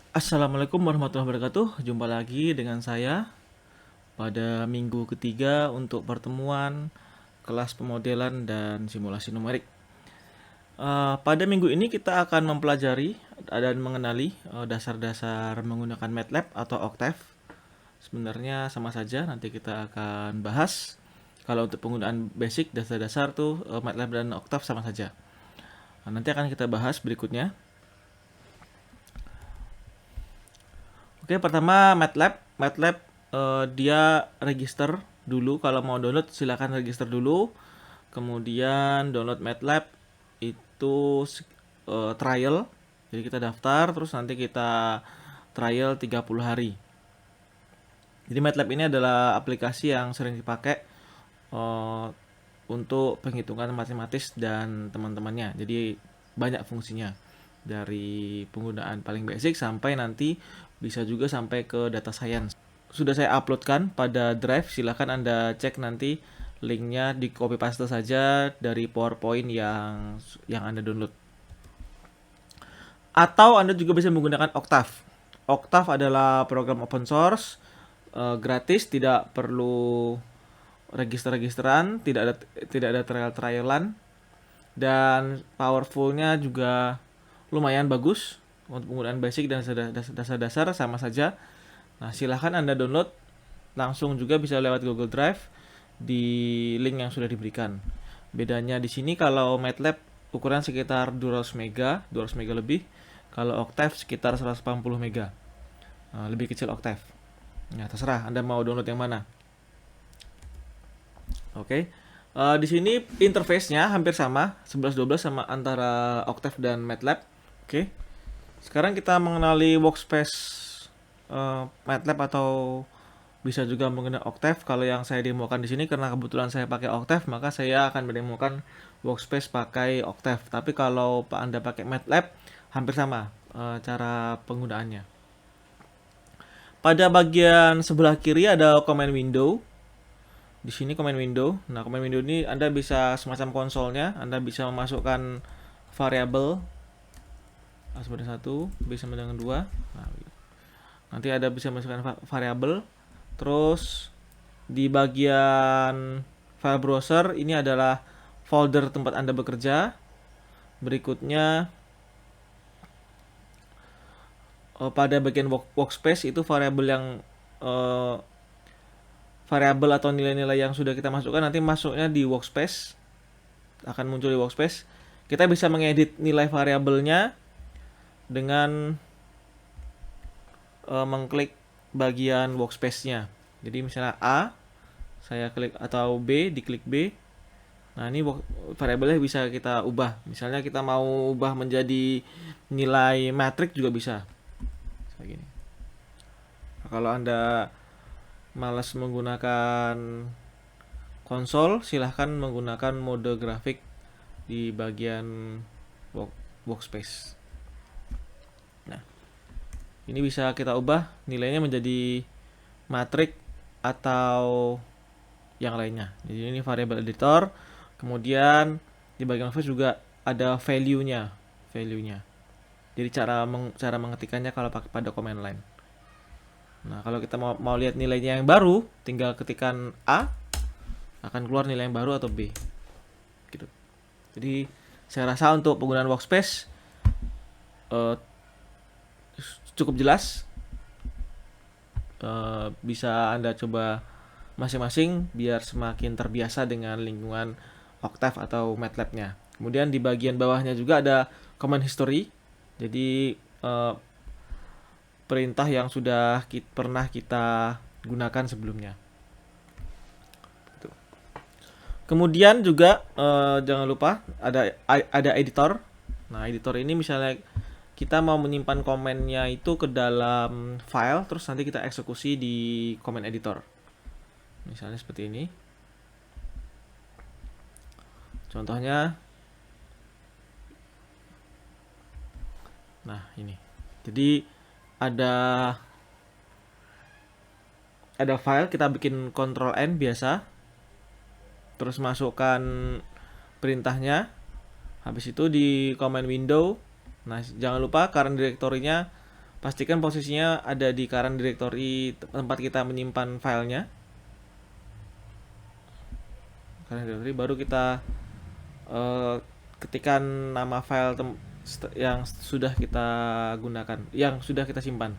Assalamualaikum warahmatullahi wabarakatuh. Jumpa lagi dengan saya pada minggu ketiga untuk pertemuan kelas pemodelan dan simulasi numerik. Pada minggu ini kita akan mempelajari dan mengenali dasar-dasar menggunakan MATLAB atau Octave. Sebenarnya sama saja, nanti kita akan bahas. Kalau untuk penggunaan basic dasar-dasar tuh MATLAB dan Octave sama saja. Nanti akan kita bahas berikutnya. Oke, pertama MATLAB. MATLAB dia register dulu. Kalau mau download silahkan register dulu. Kemudian download MATLAB itu trial. Jadi kita daftar terus nanti kita trial 30 hari. Jadi MATLAB ini adalah aplikasi yang sering dipakai untuk penghitungan matematis dan teman-temannya. Jadi banyak fungsinya. Dari penggunaan paling basic sampai nanti bisa juga sampai ke data science. Sudah saya uploadkan pada drive, silahkan Anda cek nanti linknya, di copy paste saja dari PowerPoint yang Anda download. Atau Anda juga bisa menggunakan Octave. Octave adalah program open source, gratis, tidak perlu register-registeran, tidak ada trial-trialan, dan powerfulnya juga lumayan bagus untuk penggunaan basic dan dasar-dasar sama saja. Nah, silahkan Anda download, langsung juga bisa lewat Google Drive di link yang sudah diberikan. Bedanya di sini kalau MATLAB ukuran sekitar 200 MB lebih, kalau Octave sekitar 180 MB. Lebih kecil Octave. Nah, terserah Anda mau download yang mana. Oke. Di sini interface-nya hampir sama, 11-12 sama antara Octave dan MATLAB. Oke. Sekarang kita mengenali workspace MATLAB atau bisa juga menggunakan Octave. Kalau yang saya demokan di sini karena kebetulan saya pakai Octave, maka saya akan mendemokan workspace pakai Octave. Tapi kalau Anda pakai MATLAB, hampir sama cara penggunaannya. Pada bagian sebelah kiri ada command window. Di sini command window. Nah, command window ini Anda bisa semacam konsolnya. Anda bisa memasukkan variabel A sama dengan 1, B sama dengan 2. Nah, nanti Anda bisa masukkan variabel. Terus di bagian file browser ini adalah folder tempat Anda bekerja. Berikutnya pada bagian workspace itu variabel yang variabel atau nilai-nilai yang sudah kita masukkan nanti masuknya di workspace, akan muncul di workspace. Kita bisa mengedit nilai variabelnya dengan mengklik bagian workspace-nya. Jadi misalnya A, saya klik, atau B, diklik B. Nah, ini variabelnya bisa kita ubah. Misalnya kita mau ubah menjadi nilai matrik juga bisa. Kayak gini. Nah, kalau Anda malas menggunakan konsol, silahkan menggunakan mode grafik di bagian workspace. Nah, ini bisa kita ubah nilainya menjadi matrik atau yang lainnya. Jadi ini variable editor. Kemudian di bagian workspace juga ada value-nya. Jadi cara mengetikannya kalau pakai pada command line. Nah, kalau kita mau lihat nilainya yang baru, tinggal ketikan A, akan keluar nilai yang baru atau B. Gitu. Jadi saya rasa untuk penggunaan workspace cukup jelas. Bisa Anda coba masing-masing biar semakin terbiasa dengan lingkungan Octave atau MATLAB-nya. Kemudian di bagian bawahnya juga ada command history. Jadi perintah yang sudah pernah kita gunakan sebelumnya. Kemudian juga jangan lupa ada editor. Nah, editor ini misalnya kita mau menyimpan komennya itu ke dalam file, terus nanti kita eksekusi di comment editor. Misalnya seperti ini. Contohnya, nah ini. Jadi ada file, kita bikin Ctrl N biasa, terus masukkan perintahnya, habis itu di command window. Nah, jangan lupa current directory-nya pastikan posisinya ada di current directory tempat kita menyimpan filenya. Current directory, baru kita ketikkan nama file yang sudah kita gunakan, yang sudah kita simpan.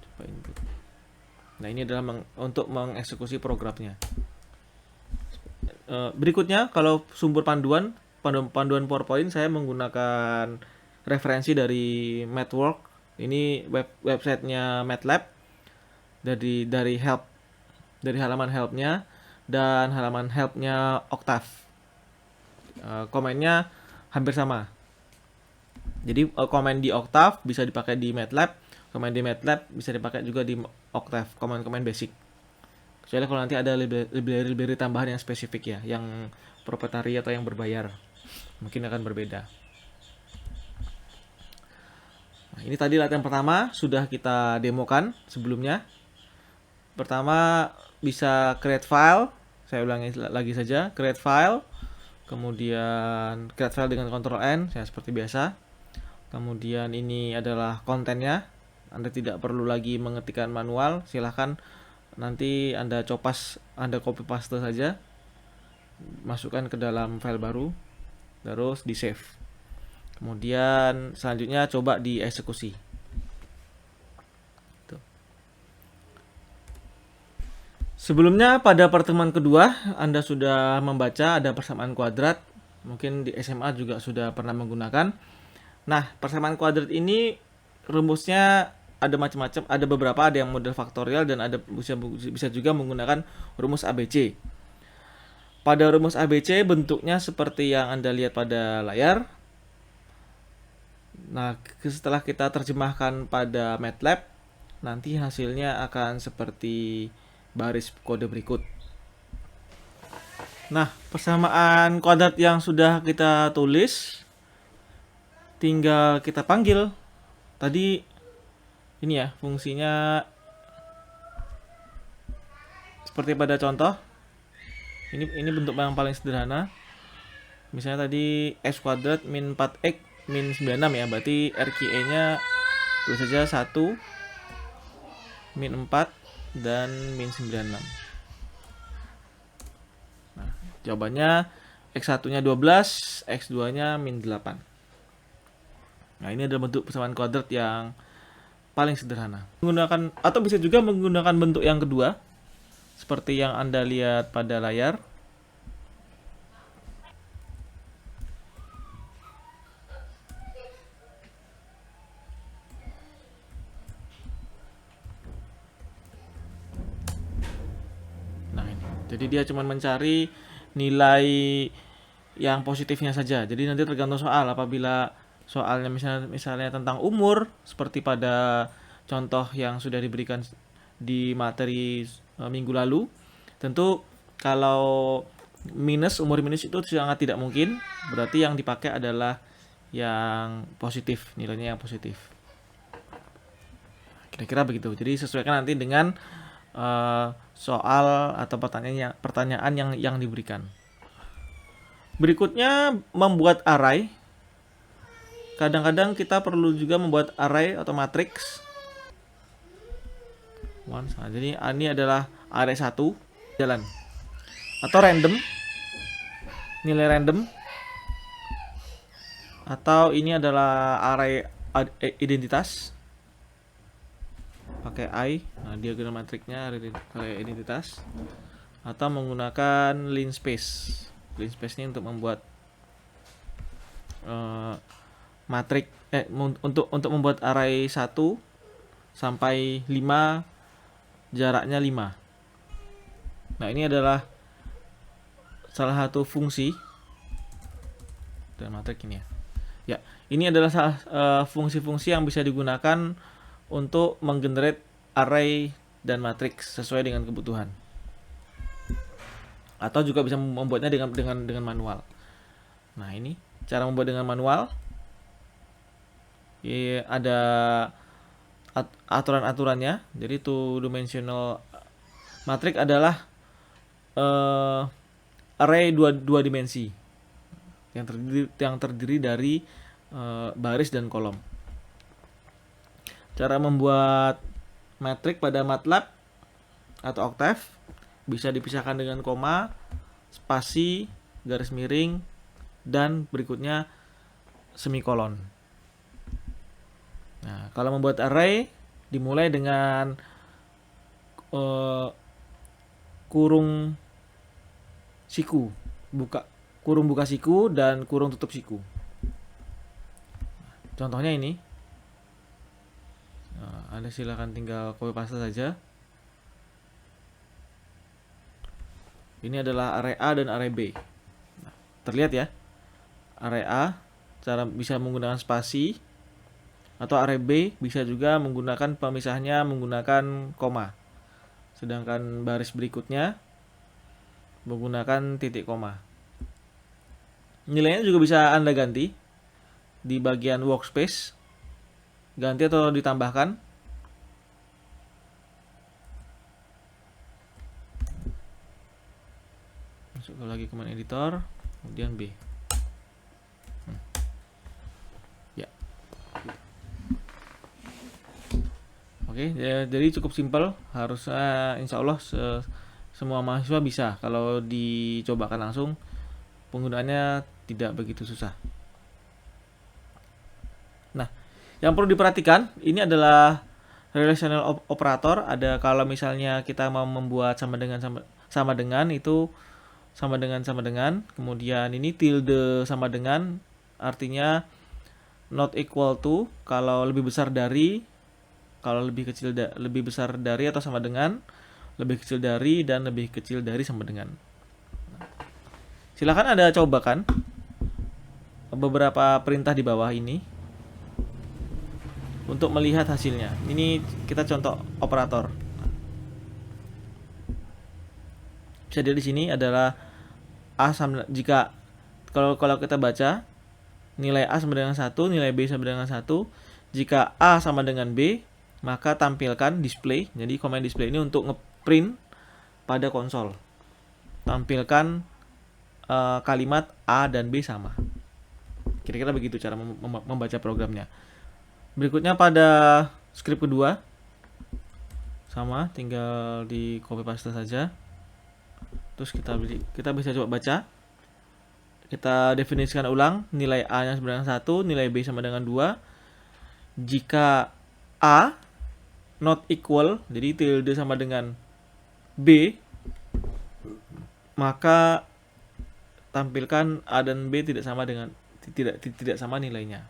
Coba input. Nah, ini adalah untuk mengeksekusi programnya. Berikutnya, kalau sumber panduan PowerPoint, saya menggunakan referensi dari MathWorks. Ini websitenya MATLAB, dari halaman helpnya dan halaman helpnya Octave. Komennya hampir sama. Jadi komen di Octave bisa dipakai di MATLAB, komen di MATLAB bisa dipakai juga di Octave, komen basic. Kecuali kalau nanti ada library tambahan yang spesifik ya, yang proprietary atau yang berbayar, mungkin akan berbeda. Nah, ini tadi latihan pertama sudah kita demokan sebelumnya. Pertama bisa create file, saya ulangi lagi saja, create file, kemudian create file dengan Ctrl N, ya seperti biasa. Kemudian ini adalah kontennya, Anda tidak perlu lagi mengetikkan manual, silahkan nanti Anda copy paste saja, masukkan ke dalam file baru, terus di save. Kemudian selanjutnya coba dieksekusi. Sebelumnya pada pertemuan kedua Anda sudah membaca ada persamaan kuadrat, mungkin di SMA juga sudah pernah menggunakan. Nah, persamaan kuadrat ini rumusnya ada macam-macam, ada beberapa, ada yang model faktorial dan ada bisa juga menggunakan rumus ABC. Pada rumus ABC bentuknya seperti yang Anda lihat pada layar. Nah, setelah kita terjemahkan pada MATLAB, nanti hasilnya akan seperti baris kode berikut. Nah, persamaan kuadrat yang sudah kita tulis tinggal kita panggil. Tadi ini ya, fungsinya seperti pada contoh. Ini bentuk yang paling sederhana. Misalnya tadi x kuadrat min 4x min 96 ya, berarti RQE-nya tulis saja 1 min 4 dan min 96. Nah, jawabannya x1-nya 12, x2-nya min 8. Nah, ini adalah bentuk persamaan kuadrat yang paling sederhana. Menggunakan atau bisa juga menggunakan bentuk yang kedua seperti yang Anda lihat pada layar. Nah, ini. Jadi dia cuma mencari nilai yang positifnya saja. Jadi nanti tergantung soal. Apabila soalnya misalnya tentang umur seperti pada contoh yang sudah diberikan di materi minggu lalu, tentu kalau umur minus itu sangat tidak mungkin, berarti yang dipakai adalah yang positif, nilainya yang positif. Kira-kira begitu. Jadi sesuaikan nanti dengan soal atau pertanyaan yang diberikan. Berikutnya membuat array. Kadang-kadang kita perlu juga membuat array atau matriks. Nah, jadi ini adalah array 1 jalan atau random, nilai random, atau ini adalah array identitas pakai I. Nah, diagram matriknya array identitas, atau menggunakan linspace. Linspace ini untuk membuat matrik untuk membuat array 1 sampai 5, jaraknya 5. Nah, ini adalah salah satu fungsi dan matrik ini ya. Ya, ini adalah fungsi-fungsi yang bisa digunakan untuk menggenerate array dan matriks sesuai dengan kebutuhan. Atau juga bisa membuatnya dengan manual. Nah, ini cara membuat dengan manual. Ada aturan-aturannya. Jadi two dimensional matrix adalah array dua dimensi yang terdiri dari baris dan kolom. Cara membuat metrik pada MATLAB atau Octave bisa dipisahkan dengan koma, spasi, garis miring, dan berikutnya semikolon. Nah, kalau membuat array dimulai dengan kurung siku, kurung buka siku dan kurung tutup siku. Contohnya ini. Nah, Anda silakan tinggal copy paste saja. Ini adalah array A dan array B. Nah, terlihat ya. Array A cara bisa menggunakan spasi, atau array B bisa juga menggunakan pemisahnya menggunakan koma. Sedangkan baris berikutnya menggunakan titik koma. Nilainya juga bisa Anda ganti di bagian workspace. Ganti atau ditambahkan. Masuk lagi command editor, kemudian B. Ya. Oke, jadi cukup simpel. Harusnya insya Allah semua mahasiswa bisa. Kalau dicobakan langsung, penggunaannya tidak begitu susah. Nah, yang perlu diperhatikan ini adalah relational operator. Ada kalau misalnya kita mau membuat sama dengan itu sama dengan. Kemudian ini tilde sama dengan, artinya not equal to kalau lebih besar dari, kalau lebih besar dari atau sama dengan, lebih kecil dari, dan lebih kecil dari sama dengan. Silakan Anda cobakan beberapa perintah di bawah ini untuk melihat hasilnya. Ini kita contoh operator. Bisa dilihat di sini adalah A sama, jika kalau kita baca nilai A sama dengan 1, nilai B sama dengan 1. Jika A sama dengan B, maka tampilkan display. Jadi command display ini untuk ngeprint pada konsol. Tampilkan kalimat A dan B sama. Kira-kira begitu cara membaca programnya. Berikutnya pada script kedua, sama, tinggal di copy paste saja. Terus kita bisa coba baca. Kita definisikan ulang, nilai A-nya sama dengan 1, nilai B sama dengan 2. Jika A not equal, jadi tilde sama dengan B, maka tampilkan A dan B tidak sama nilainya.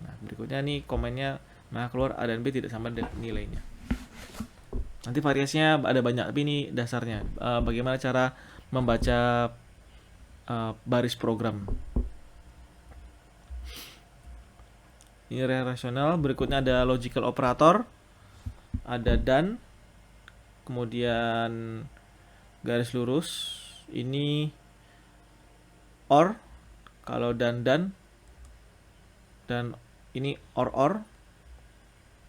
Nah, berikutnya nih komennya, maka keluar A dan B tidak sama nilainya. Nanti variasinya ada banyak, tapi ini dasarnya bagaimana cara membaca baris program. Ini relational. Berikutnya ada logical operator, ada dan, kemudian garis lurus. Ini or kalau dan ini or,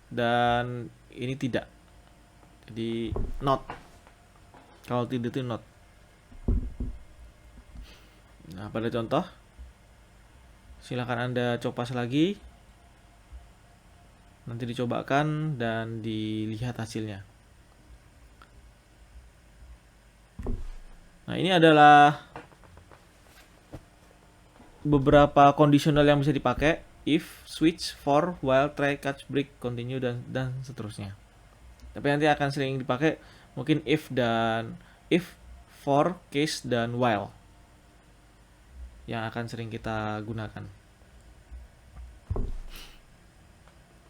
dan ini tidak. Jadi not, kalau tidak itu not. Nah, pada contoh silakan Anda copas lagi, nanti dicobakan dan dilihat hasilnya. Nah, ini adalah beberapa conditional yang bisa dipakai: if, switch, for, while, try, catch, break, continue, dan seterusnya. Tapi nanti akan sering dipakai mungkin if, for, case, dan while yang akan sering kita gunakan.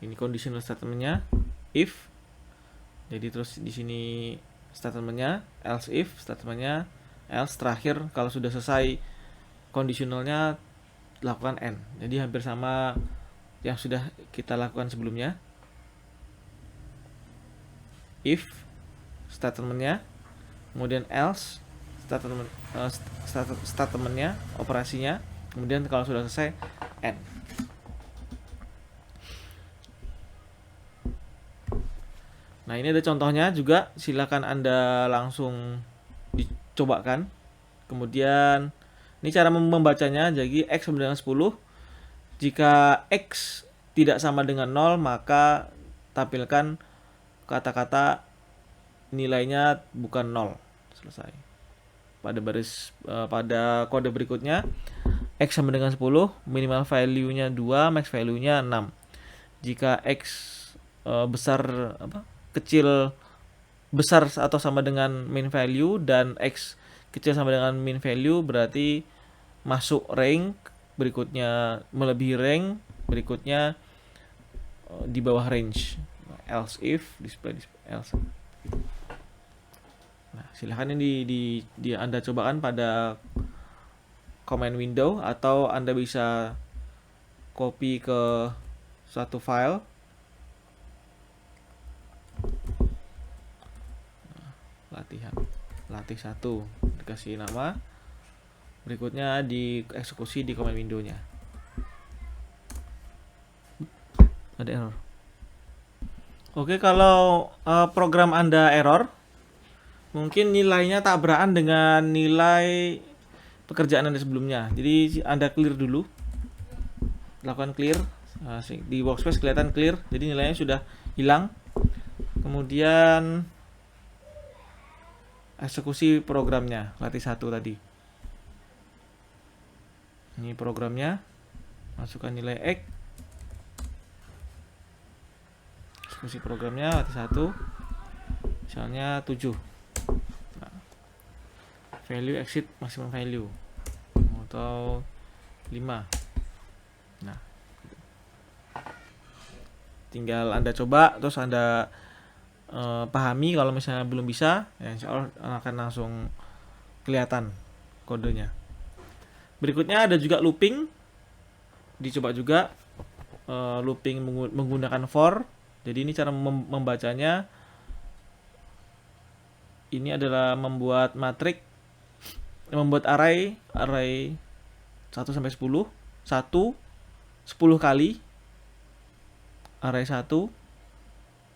Ini conditional statementnya, if. Jadi terus di sini statementnya, else if, statementnya, else. Terakhir kalau sudah selesai conditionalnya, lakukan and. Jadi hampir sama yang sudah kita lakukan sebelumnya. If statementnya, kemudian else statementnya, operasinya, kemudian kalau sudah selesai and. Nah, ini ada contohnya juga, silakan Anda langsung dicobakan. Kemudian ini cara membacanya. Jadi X sama dengan 10. Jika X tidak sama dengan 0, maka tampilkan kata-kata nilainya bukan 0. Selesai. Pada kode berikutnya X sama dengan 10, minimal value-nya 2, max value-nya 6. Jika X besar atau sama dengan min value dan X kecil sama dengan min value, berarti masuk rank, berikutnya melebihi rank, berikutnya di bawah range. Else if display else. Nah, silahkan ini di Anda cobakan pada command window, atau Anda bisa copy ke suatu file. Latih 1 dikasih nama, berikutnya dieksekusi di command window-nya. Ada error. Oke, kalau program Anda error, mungkin nilainya tabrakan dengan nilai pekerjaan Anda sebelumnya. Jadi Anda clear dulu, lakukan clear. Di workspace kelihatan clear, jadi nilainya sudah hilang. Kemudian eksekusi programnya, latih 1 tadi. Ini programnya, masukkan nilai X, eksekusi programnya, latih 1, misalnya 7. Nah, value exit maximum value, atau 5. Nah, tinggal Anda coba, terus Anda pahami. Kalau misalnya belum bisa, ya insya Allah akan langsung kelihatan kodenya. Berikutnya ada juga looping, dicoba juga looping menggunakan for. Jadi ini cara membacanya. Ini adalah membuat matriks, membuat array 1 sampai 10, 10 kali array 1,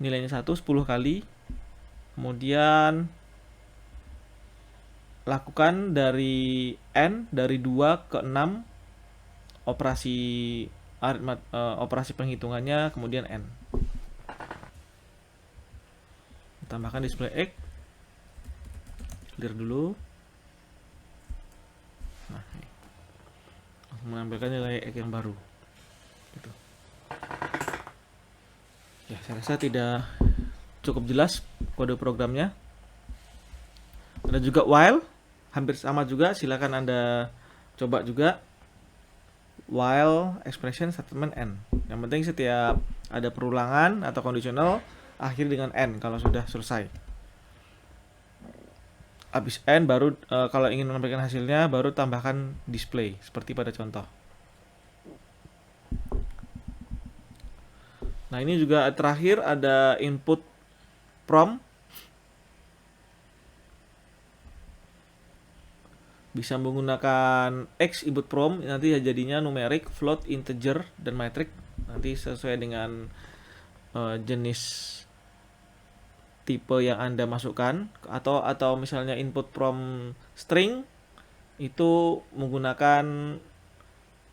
nilainya 1 10 kali. Kemudian lakukan dari n, dari 2 ke 6 operasi penghitungannya, kemudian n. Tambahkan display X, clear dulu. Nah, ini menampilkan nilai X yang baru gitu. Ya, saya rasa tidak cukup jelas kode programnya. Ada juga while, hampir sama juga, silakan Anda coba juga. While expression statement n. Yang penting setiap ada perulangan atau conditional, akhir dengan n kalau sudah selesai. Habis n baru kalau ingin menampilkan hasilnya, baru tambahkan display seperti pada contoh. Nah, ini juga terakhir ada input prompt. Bisa menggunakan X input prompt, nanti jadinya numerik, float, integer, dan metric. Nanti sesuai dengan jenis tipe yang Anda masukkan. Atau misalnya input prompt string, itu menggunakan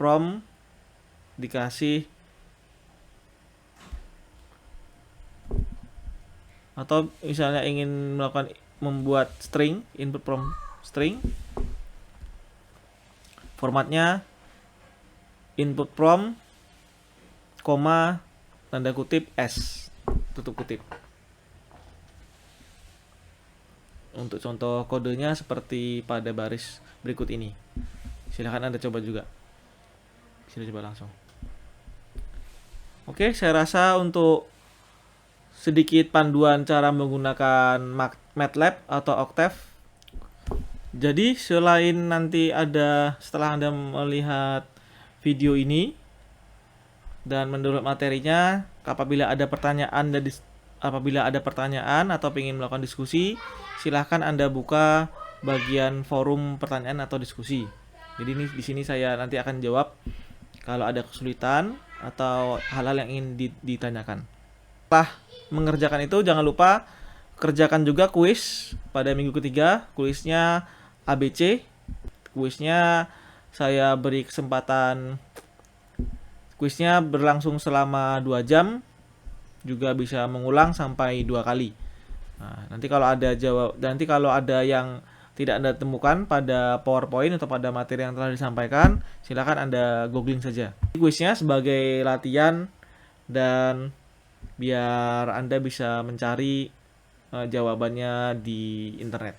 prompt dikasih, atau misalnya ingin membuat string, input prompt string, formatnya input prompt, koma, tanda kutip S, tutup kutip. Untuk contoh kodenya seperti pada baris berikut ini. Silahkan Anda coba juga. Silahkan coba langsung. Oke, saya rasa untuk sedikit panduan cara menggunakan MATLAB atau Octave. Jadi selain nanti setelah Anda melihat video ini dan mendownload materinya, apabila ada pertanyaan atau ingin melakukan diskusi, silahkan Anda buka bagian forum pertanyaan atau diskusi. Jadi di sini saya nanti akan jawab kalau ada kesulitan atau hal-hal yang ingin ditanyakan. Setelah mengerjakan itu, jangan lupa kerjakan juga kuis pada minggu ketiga. Kuisnya ABC. Kuisnya saya beri kesempatan, kuisnya berlangsung selama 2 jam. juga bisa mengulang sampai 2 kali. Nah, nanti kalau ada yang tidak Anda temukan pada PowerPoint atau pada materi yang telah disampaikan, silakan Anda googling saja. Kuisnya sebagai latihan dan biar Anda bisa mencari jawabannya di internet.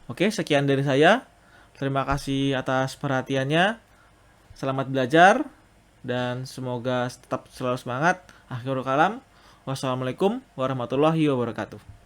Oke, sekian dari saya. Terima kasih atas perhatiannya. Selamat belajar dan semoga tetap selalu semangat. Akhirul kalam. Wassalamualaikum warahmatullahi wabarakatuh.